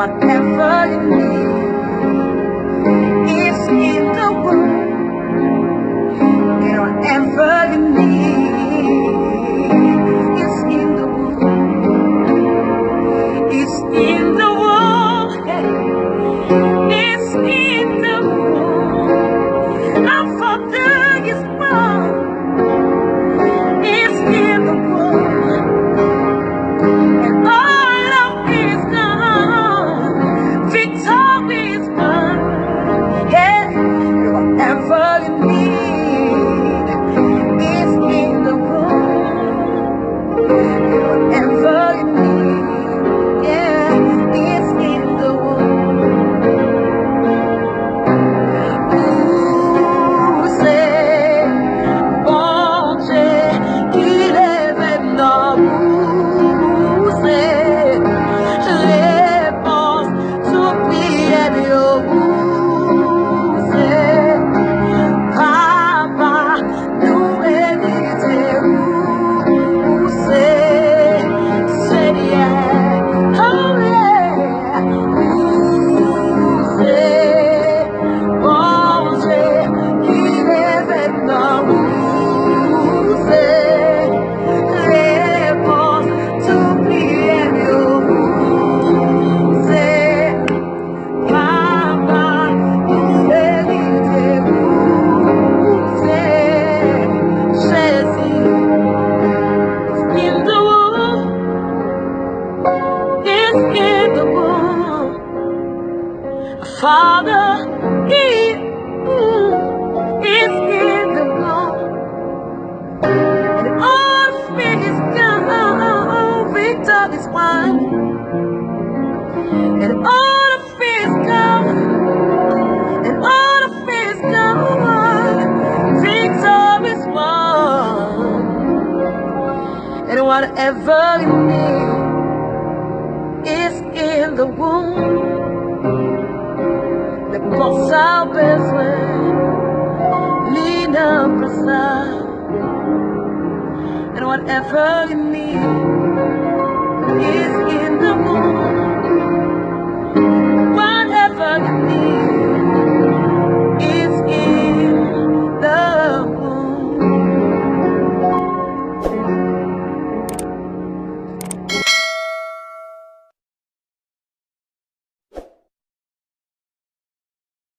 whatever you need is in the room. And whatever you need is in the room. It's in the room. It's in the room. Our Father is born. It's in the room. And all of is gone. Victory is won. Yeah. Whatever you need is in the room. Whatever you need, yeah, is in the room. Ooh, say, Bondye, il est maintenant. Ooh, say, les penses, t'oublies mieux. Ooh, say, Papa, nous éviter. Ooh, say, yeah, oh yeah. Ooh, say, Bondye, il est maintenant. Ooh, say, réponse, t'oublies mieux. Ooh, say, Papa, nous éviter. Ooh, say, Jésus, in the room, is in the room. Father, He is in the room. And all fear is gone, victory is won. And all of fear is gone, and all of fear is gone, victory is won. And whatever you need is in the room. Ne pensa besoin, Lina Prasa. And whatever you need is